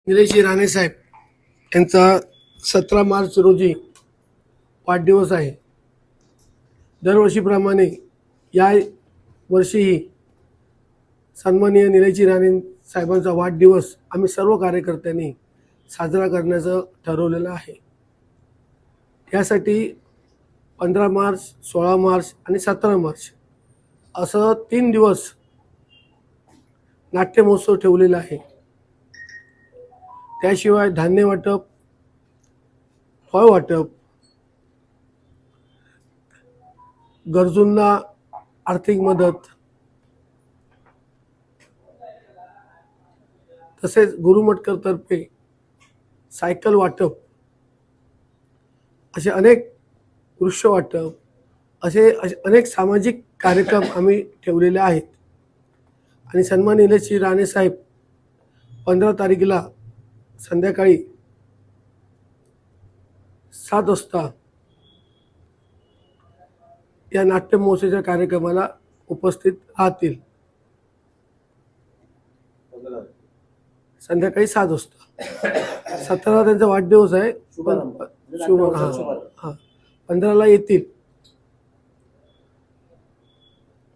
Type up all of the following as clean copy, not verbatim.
निलेश राणे साहेब यांचा 17 मार्च रोजी वाढदिवस आहे. दरवर्षीप्रमाणे या वर्षीही सन्माननीय निलेश राणे साहेबांचा वाढदिवस आम्ही सर्व कार्यकर्त्यांनी साजरा करण्याचं ठरवलेलं आहे. यासाठी 15 मार्च, 16 मार्च आणि 17 मार्च असं 3 दिवस नाट्य महोत्सव ठेवलेला आहे. त्याशिवाय धान्य वाटप, फळ वाटप, गरजूंना आर्थिक मदत, तसेच गुरुमठकरतर्फे सायकल वाटप, असे अनेक वृक्ष वाटप, असे अनेक सामाजिक कार्यक्रम आम्ही ठेवलेले आहेत. आणि सन्माननीय निलेश राणे साहेब 15 तारखेला संध्याकाळी 7 वाजता या नाट्य महोत्सवाच्या कार्यक्रमाला उपस्थित राहतील. संध्याकाळी 7 वाजता 17 त्यांचा वाढदिवस आहे. 15ला येतील.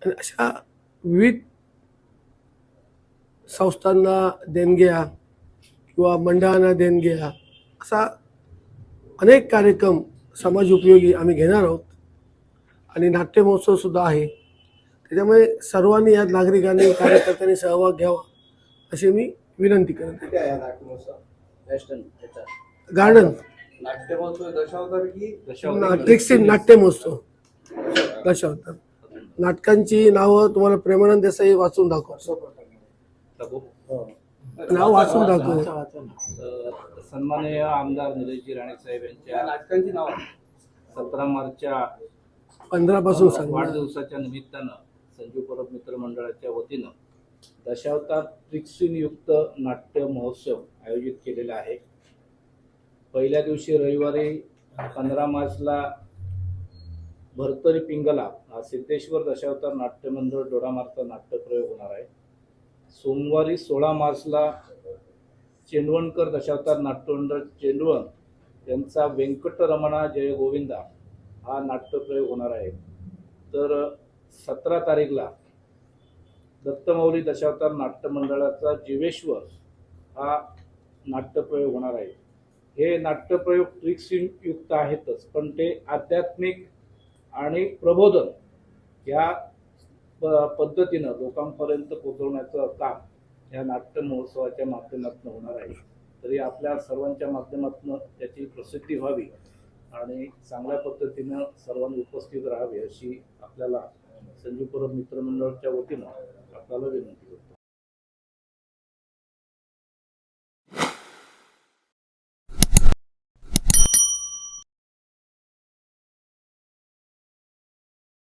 आणि अशा विविध संस्थांना देणग्या किंवा मंडळांना देणग्या, असा अनेक कार्यक्रम समाज उपयोगी आम्ही घेणार आहोत. आणि नाट्य महोत्सव सुद्धा आहे. त्याच्यामुळे सर्वांनी या नागरिकांनी कार्यकर्त्यांनी सहभाग घ्यावा अशी मी विनंती करतो. गार्डन नाट्य महोत्सव दशावतार नाटकांची नावं तुम्हाला प्रेमानंद देसाई वाचून दाखव. नाव वाचून दाखव. सन्माननीय आमदार निलेश राणे साहेब यांच्या नाटकांची नाव 17 मार्चच्या 15 पासून वाढदिवसाच्या निमित्तानं संजू परब मित्र मंडळाच्या वतीनं दशावतार युक्त नाट्य महोत्सव आयोजित केलेला आहे. पहिल्या दिवशी रविवारी 15 मार्चला भरतरी पिंगला सिद्धेश्वर दशावतार नाट्य मंडळ दोडामार्गचा नाट्यप्रयोग होणार आहे. सोमवारी 16 मार्चला चेंडवणकर दशावतार नाट्यमंडळ चेंडवण यांचा व्यंकटरमणा जय गोविंदा हा नाट्यप्रयोग होणार आहे. तर 17 तारीखला दत्तमौली दशावतार नाट्य मंडळाचा जीवेश्वर हा नाट्यप्रयोग होणार आहे. हे नाट्यप्रयोग युक्त आहेतच, पण ते आध्यात्मिक आणि प्रबोधन या पद्धतीनं लोकांपर्यंत पोहोचवण्याचं काम या नाट्य महोत्सवाच्या माध्यमातून होणार आहे. तरी आपल्या सर्वांच्या माध्यमातून त्याची प्रसिद्धी व्हावी आणि चांगल्या पद्धतीनं सर्वांनी उपस्थित राहावे अशी आपल्याला संजू परब मित्रमंडळाच्या वतीनं आपल्याला विनंती.